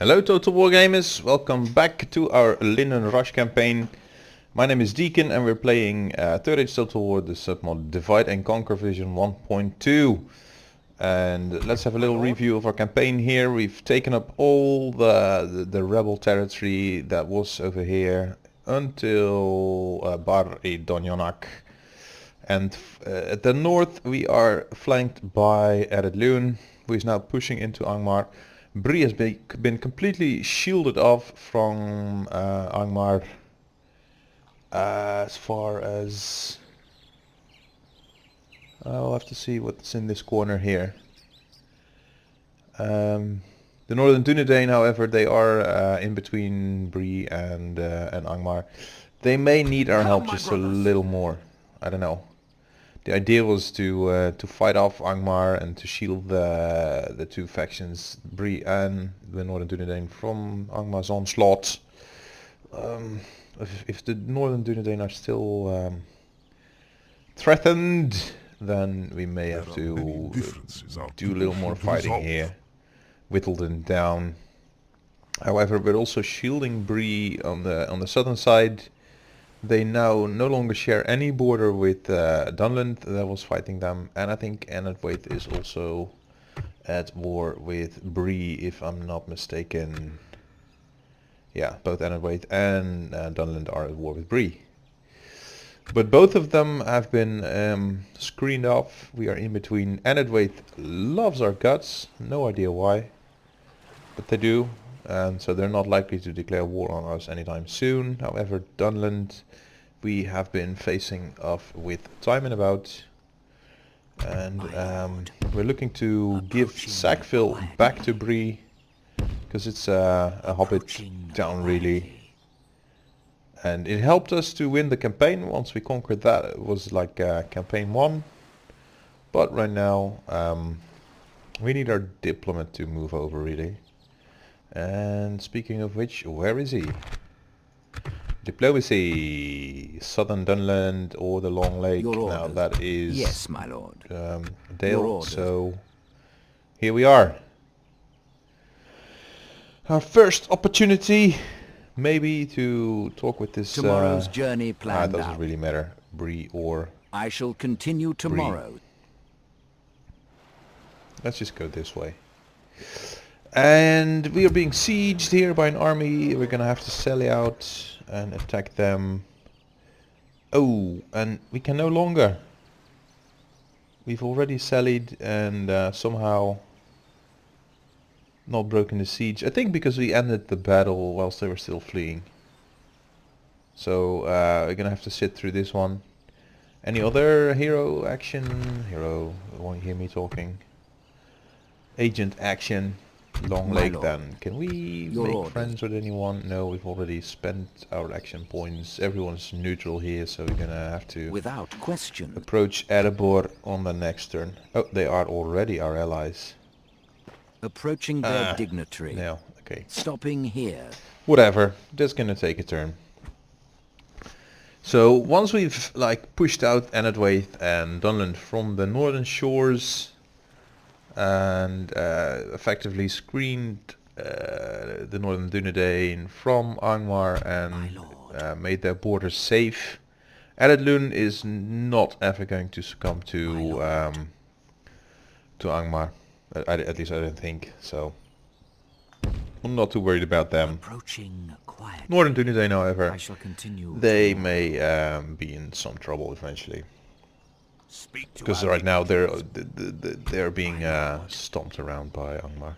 Hello Total War Gamers, welcome back to our Lindon Rush campaign. My name is Deacon and we're playing 3rd Age Total War, the submod Divide and Conquer version 1.2. And let's have a little review of our campaign here. We've taken up all the rebel territory that was over here until Bar-e-Donyonak. And at the north we are flanked by Lindon, who is now pushing into Angmar. Brie has been completely shielded off from Angmar as far as... I'll have to see what's in this corner here. The Northern Dunedain, however, they are in between Brie and Angmar. They may need our help just a little more. I don't know. The idea was to fight off Angmar and to shield the two factions, Brie and the Northern Dunedain, from Angmar's onslaught. If the Northern Dunedain are still threatened, then we may have to do a little more fighting here, whittle them down. However, we're also shielding Brie on the southern side. They now no longer share any border with Dunland that was fighting them, and I think Enedwaith is also at war with Brie, if I'm not mistaken. Yeah, both Enedwaith and Dunland are at war with Brie. But both of them have been screened off. We are in between. Enedwaith loves our guts, no idea why, but they do. And so they're not likely to declare war on us anytime soon. However, Dunland, we have been facing off with time and about. And we're looking to give Sackville back to Brie, because it's a hobbit town really. And it helped us to win the campaign once we conquered that. It was like campaign 1. But right now we need our diplomat to move over really. And speaking of which, where is he? Diplomacy, Southern Dunland or the Long Lake. Now that is yes, my lord. Dale. So here we are. Our first opportunity, maybe, to talk with this. Tomorrow's journey planned It doesn't out. really matter, Brie or. I shall continue tomorrow. Brie. Let's just go this way. And we are being sieged here by an army. We're gonna have to sally out and attack them. Oh, and we can no longer. We've already sallied and somehow not broken the siege. I think because we ended the battle whilst they were still fleeing. So we're gonna have to sit through this one. Any other hero action? Hero, won't hear me talking. Agent action. Long Lake then. Can we make friends with anyone? No, we've already spent our action points. Everyone's neutral here, so we're gonna have to without question approach Erebor on the next turn. Oh, they are already our allies. Approaching their dignitary. No, okay. Stopping here. Whatever, that's gonna take a turn. So once we've like pushed out Enedwaith and Dunland from the northern shores and effectively screened the Northern Dunedain from Angmar and made their borders safe, Lindon is not ever going to succumb to Angmar. At least I don't think so. I'm not too worried about them. Approaching quietly. Northern Dunedain, however, I shall continue. they may be in some trouble eventually. Because right now they're being stomped around by Angmar.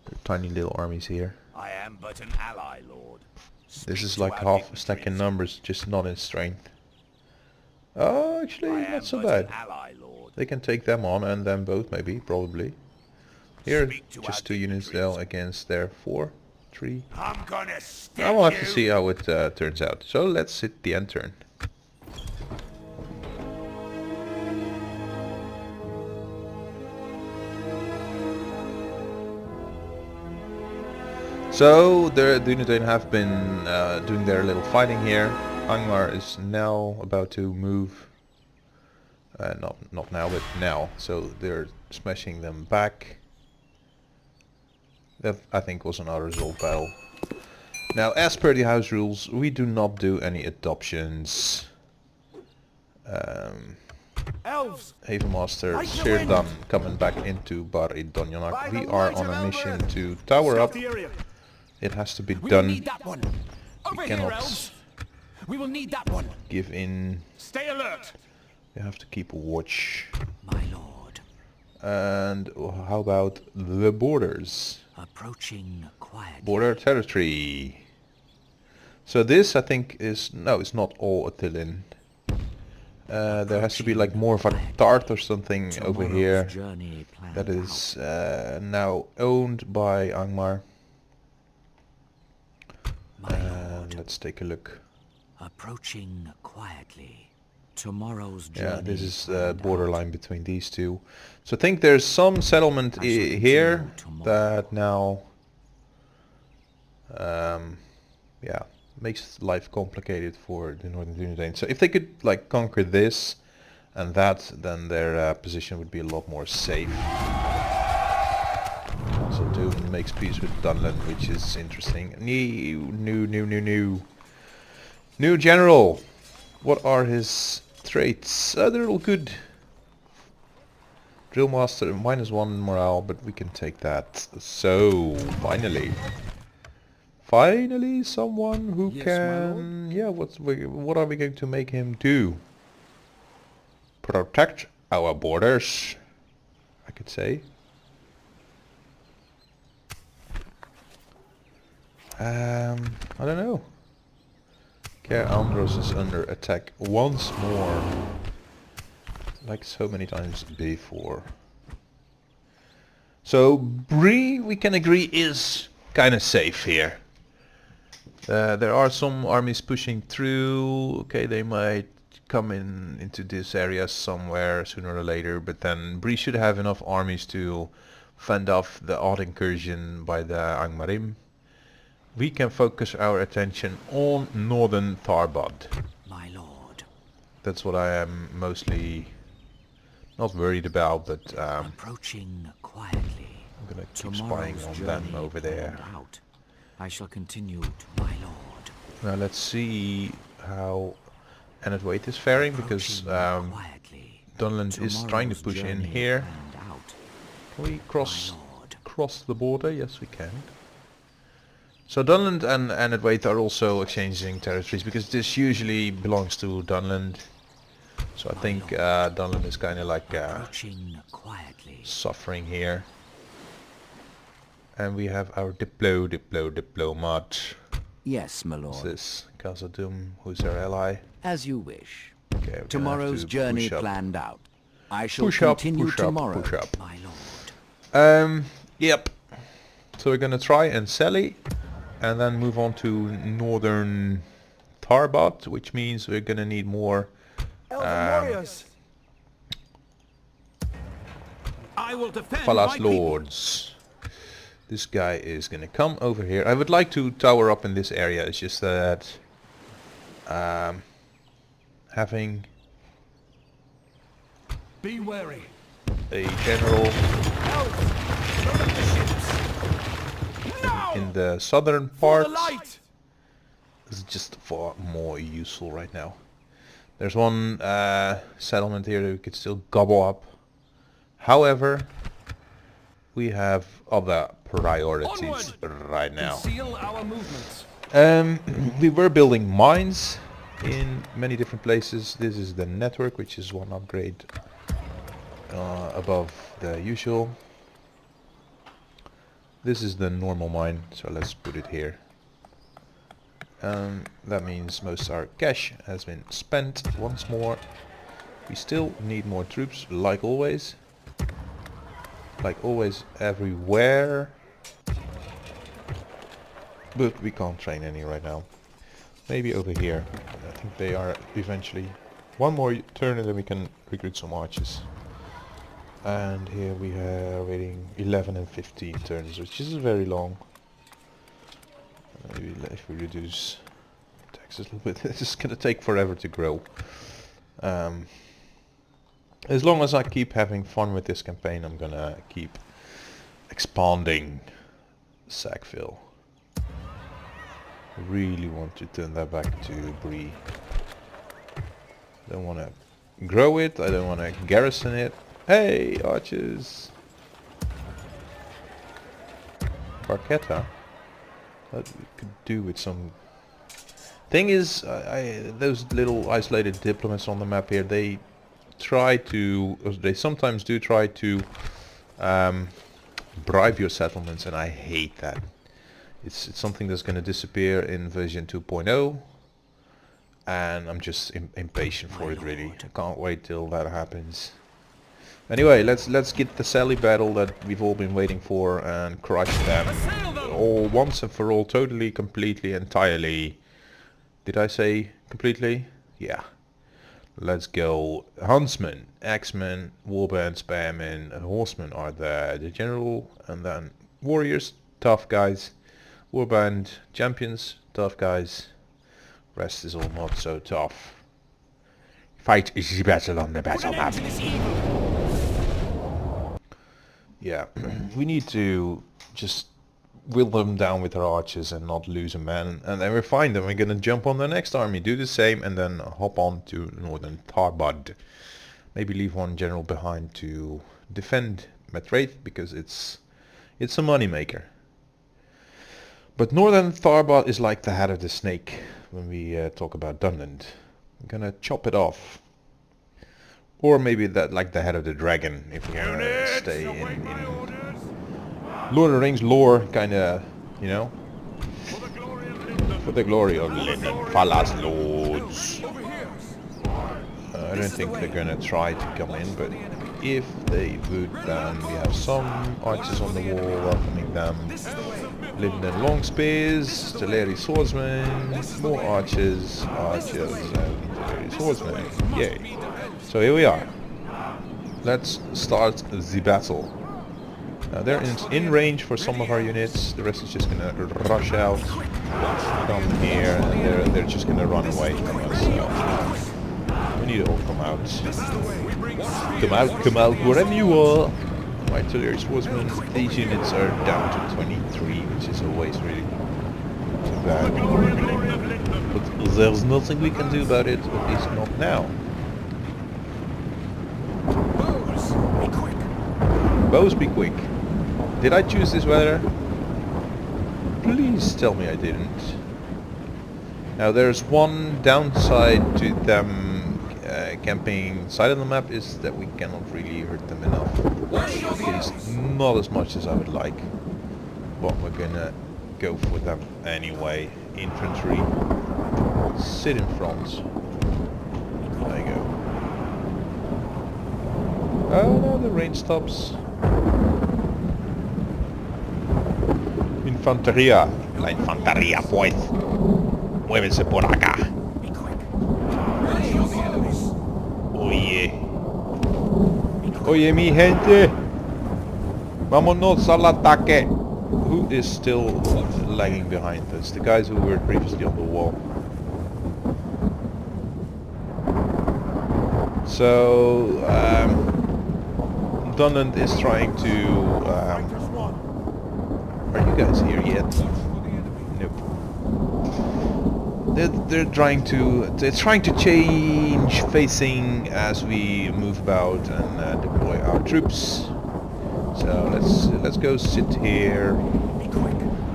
They're tiny little armies here. I am but an ally, Lord. This is like half a stack in numbers, just not in strength. Oh, actually, not so bad. Ally, Lord. They can take them on, and them both maybe, probably. Here, just 2 units there against their 4, 3. I'm gonna stick I will have to see how it turns out. So let's hit the end turn. So the Dunedain have been doing their little fighting here. Angmar is now about to move. Not now, but now. So they're smashing them back. That, I think, was an unresolved battle. Now, as per the house rules, we do not do any adoptions. Elves! Havenmaster Like the Sirdan wind. coming back into Bar Idonyanak. By We the are light on of a mission Elbereth. to tower Scout up. the area. It has to be We will done. need that one. Over here, cannot elves. We will need that one. Give in. Stay alert! You have to keep a watch. My lord. And how about the borders? Approaching quietly. Border territory. So this, I think, is... No, it's not all Attilin. There has to be like more of a tart or something over Tomorrow's here. journey planned That is out. now owned by Angmar. My lord. Let's take a look. Approaching quietly. Tomorrow's journey. Yeah, this is the planned out. borderline between these two. So I think there's some settlement I shall here continue tomorrow. that now, yeah, makes life complicated for the Northern Dunedain. So if they could like conquer this and that, then their position would be a lot more safe. Also, Doom makes peace with Dunland, which is interesting. New general. What are his traits? They're all good. Drillmaster, -1 morale, but we can take that. So, finally. Finally someone who Yes, my can... Yeah, what are we going to make him do? Protect our borders, I could say. I don't know. Care Andros is under attack once more. Like so many times before. So Bree, we can agree, is kind of safe here. There are some armies pushing through. Okay, they might come into this area somewhere sooner or later, but then Bree should have enough armies to fend off the odd incursion by the Angmarim. We can focus our attention on northern Tharbad. My lord. That's what I am mostly not worried about, but Approaching quietly. I'm gonna keep spying Tomorrow's on them journey over there. planned out. I shall continue to my lord. Now let's see how Anadwaite is faring, because Approaching quietly. Dunland is trying to Tomorrow's push in journey here. planned out. Can we cross My lord. the border? Yes, we can. So Dunland and Anadwaite are also exchanging territories, because this usually belongs to Dunland. So I think Dunland is kind of like Approaching quietly. suffering here. And we have our diplomat. Yes, my What's lord. this? Khazad-dûm, who's our ally. As you wish. Okay, we're gonna have Tomorrow's to journey push up. planned out. I shall Push up, continue push up, tomorrow, push up. my lord. Yep. So we're gonna try and sally, and then move on to northern Tharbad, which means we're gonna need more warriors! I will defend Palace my people. Lords. This guy is gonna come over here. I would like to tower up in this area. It's just that having Be wary. a general Elves! Load up the ships! Now! in the southern For the part light! is just far more useful right now. There's one settlement here that we could still gobble up. However, we have other priorities right now. Conceal our movements. We were building mines in many different places. This is the network, which is one upgrade above the usual. This is the normal mine, so let's put it here. That means most of our cash has been spent once more. We still need more troops, like always. Like always, everywhere. But we can't train any right now. Maybe over here. I think they are eventually. One more turn and then we can recruit some archers. And here we are waiting 11 and 15 turns, which is very long. Maybe if we reduce taxes a little bit, this is gonna take forever to grow. As long as I keep having fun with this campaign, I'm gonna keep expanding Sackville. Really want to turn that back to Brie. Don't want to grow it, I don't want to garrison it. Hey, archers! Barchetta. That we could do with some... Thing is, those little isolated diplomats on the map here, they try to... They sometimes do try to bribe your settlements, and I hate that. It's something that's going to disappear in version 2.0, and I'm just impatient for it, really. I can't wait till that happens. Anyway, let's get the Sally battle that we've all been waiting for and crush them all once and for all, totally, completely, entirely. Did I say completely? Yeah. Let's go. Huntsmen, axemen, warband, spearmen, and horsemen are the general, and then warriors, tough guys. Warband, champions, tough guys. Rest is all not so tough. Fight is the battle on the battle map. Yeah, we need to just whittle them down with our archers and not lose a man, and then we're fine. Then we're gonna jump on the next army, do the same, and then hop on to northern Tarbad. Maybe leave one general behind to defend Matraith, because it's a money maker. But northern Tarbad is like the head of the snake when we talk about Dunland. I'm gonna chop it off. Or maybe that like the head of the dragon, if we're gonna stay in Lord of the Rings lore, kinda, you know? For the glory of Lindon, Falas Lords. I don't think they're gonna try to come in, but if they would, then we have some archers on the wall welcoming them. Lindon long spears, Teleri swordsmen, more archers, and Teleri swordsmen. Yay. So here we are. Let's start the battle. Now they're in range for some of our units. The rest is just gonna rush out, come here, and they're just gonna run away from us. So we need to all come out. Come out, wherever you are. My artillery swordsmen. These units are down to 23, which is always really too bad. But there's nothing we can do about it, at least not now. Bows be quick. Did I choose this weather? Please tell me I didn't. Now there's one downside to them camping side of the map, is that we cannot really hurt them enough. At least not as much as I would like. But we're gonna go for them anyway. Infantry. Sit in front. There you go. Oh no, the rain stops. Infantería. La infantería, pues. Muévense por acá. Oye. Oye, mi gente. Vámonos al ataque. Who is still lagging behind us? The guys who were previously on the wall. So, Dunland is trying to... are you guys here yet? Nope. They're trying to change facing as we move about and deploy our troops. So let's go sit here.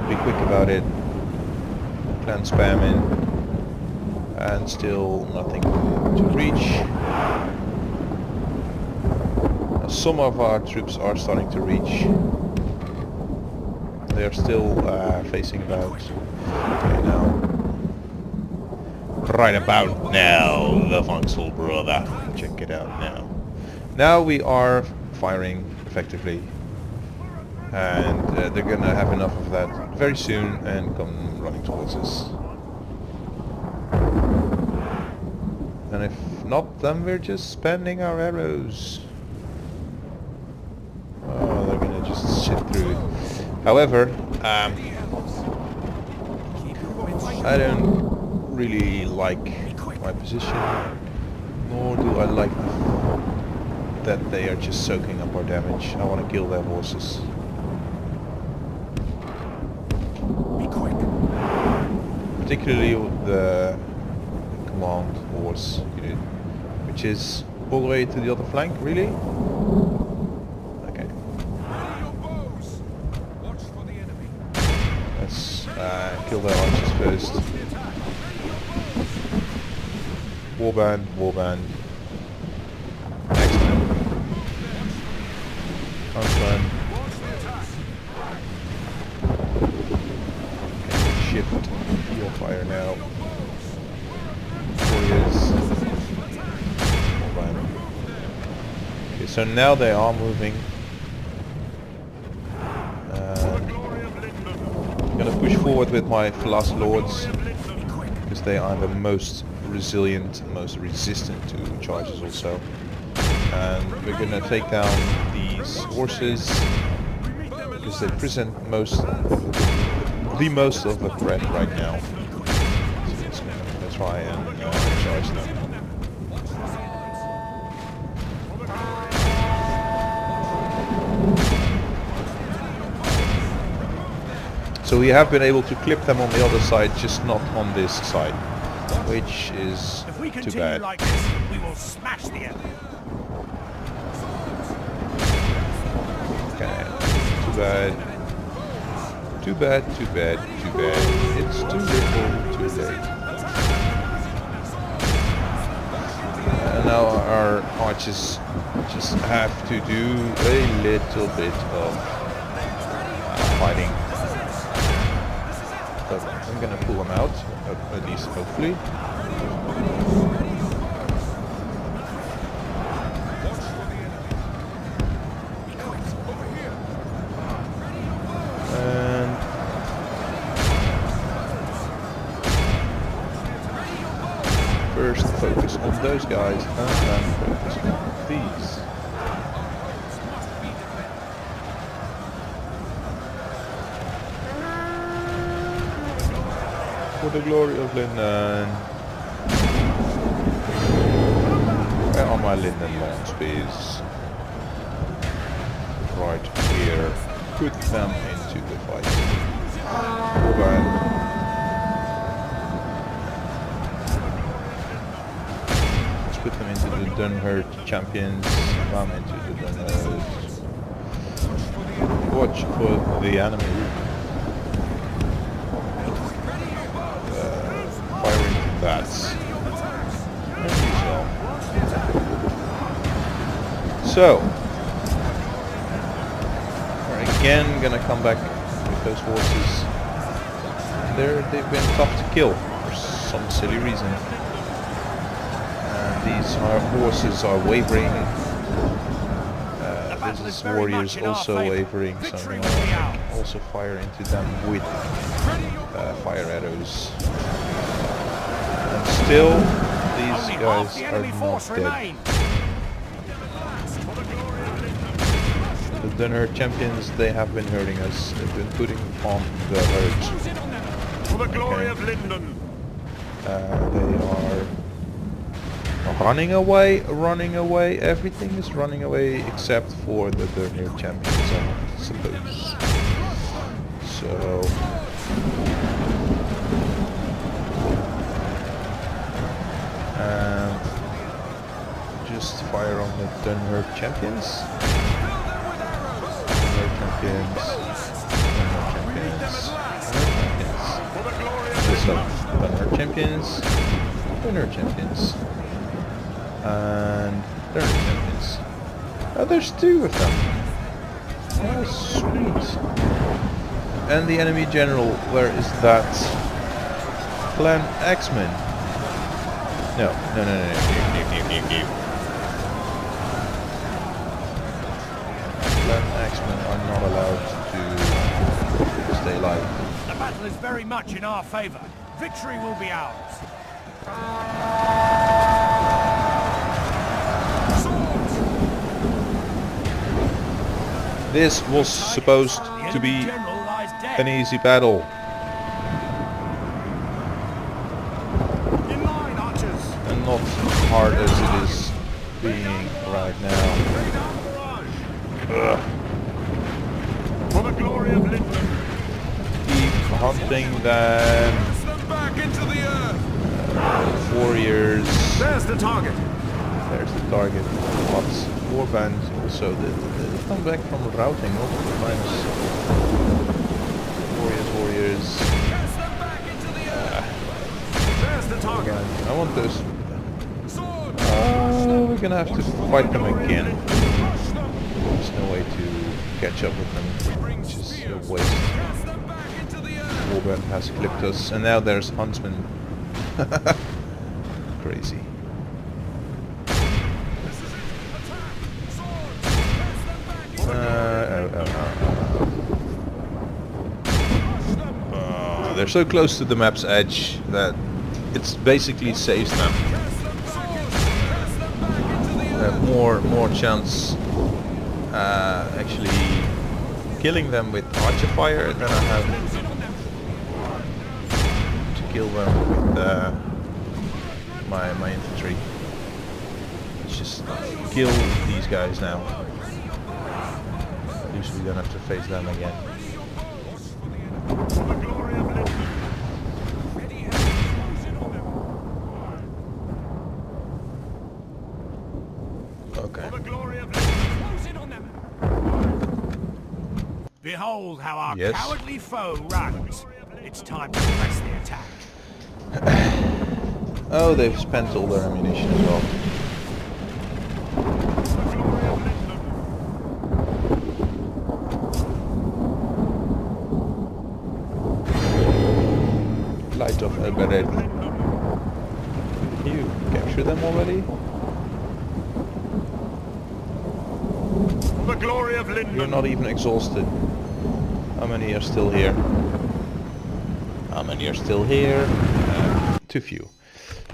Be quick about it. Plan spamming, and still nothing to reach. Now, some of our troops are starting to reach. They are still facing about. Okay, now. Right about now, the Funksel brother. Check it out now. Now we are firing effectively, and they're gonna have enough of that very soon and come running towards us. And if not, then we're just spamming our arrows. Oh, they're gonna just shit through it. However, I don't really like my position, nor do I like that they are just soaking up our damage. I want to kill their horses. particularly the command horse unit, which is all the way to the other flank. Really? Okay. Let's kill the archers first. Warband, warband. Excellent. Huntsman. Shift your fire now. Warriors. Warband. Okay, so now they are moving. I'm gonna push forward with my Flas Lords because they are the most resilient, most resistant to charges also. And we're gonna take down these horses because they present the most of a threat right now. So it's gonna try and charge them. So we have been able to clip them on the other side, just not on this side, which is If we too continue bad. like this, we will smash the enemy. Okay, too bad. Too bad, too bad, too bad. It's too little, too late. And now our archers just have to do a little bit of fighting. But I'm gonna pull them out, at least hopefully. And first focus on those guys and then focus on these. For the glory of Lindon. Where are my Lindon launch spears? Right here. Put them into the fight. Warband. Let's put them into the Dunhurt champions. Them into the Dunhurt. Watch for the enemy. Fire into that. So, we're again gonna come back with those horses. They've been tough to kill for some silly reason. And these horses are wavering. This warriors also wavering, so I'm gonna also fire into them with fire arrows. And still, these guys are not dead. The Dunhurt champions, they have been hurting us. They've been putting on the hurt. For the glory of Lindon. They are running away. Everything is running away except for the Dunhurt champions, I suppose. So... just fire on the Dunhurt champions. Dunhurt champions. And Dunhurt champions. Oh, there's two of them. Oh, sweet. And the enemy general, where is that? Clan X-Men. No. Clan X-Men are not allowed to stay alive. The battle is very much in our favor. Victory will be ours. This was supposed to be an easy battle. In line, archers. And not hard as it is being right now. Ugh. For the glory of Lindon. Keep hunting them. back into the earth. Warriors. There's the target. There's the target. Lots. Warbands also. They come back from routing multiple times. Warriors. Cast them back into the earth. There's the target. I want those. Sword. Oh, we're gonna have to fight them again. There's no way to catch up with them, which is a waste. Cast them back into the earth. Warband has clipped us, and now there's Huntsman. Crazy. This is it. Attack. Sword. Cast them back into the earth. They're so close to the map's edge that it's basically saves them. Cast them back. Cast them back into the They earth. have more chance actually killing them with archer fire than I have to kill them with my infantry. Let's just kill these guys now. At least we don't have to face them again. For the glory of Lindon. Ready hands. Close in on them. Okay. For the glory of Lindon. Close in on them. Behold how our Yes. cowardly foe runs. It's time to press the attack. Oh, they've spent all their ammunition as well. For the glory of Lindon. Light of Elbereth. You capture them already? For the glory of Lindon. You're not even exhausted. How many are still here? How many are still here? Too few.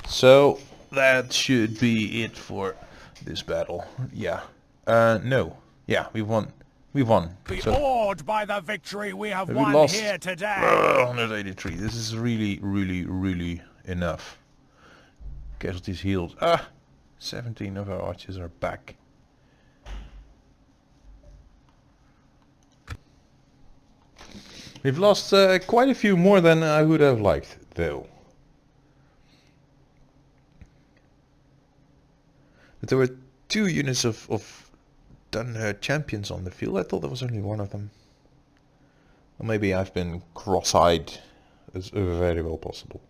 So that should be it for this battle. Yeah. No. Yeah, we won. We won. Be So awed by the victory we have we won lost here today. 183. This is really enough. Casualties healed. 17 of our archers are back. We've lost quite a few more than I would have liked, though. But there were 2 units of done champions on the field. I thought there was only one of them. Or maybe I've been cross-eyed. It's very well possible.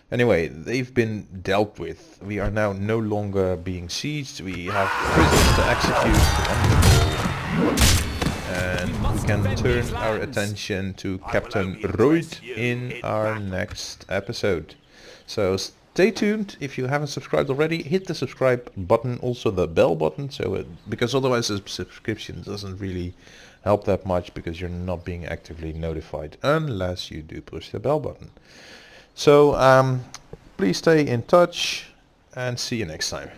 Anyway, they've been dealt with. We are now no longer being sieged. We have prisoners to execute. And we can turn our attention to Captain Royd in our next episode. So stay tuned. If you haven't subscribed already, hit the subscribe button, also the bell button, because otherwise the subscription doesn't really help that much, because you're not being actively notified unless you do push the bell button. So please stay in touch and see you next time.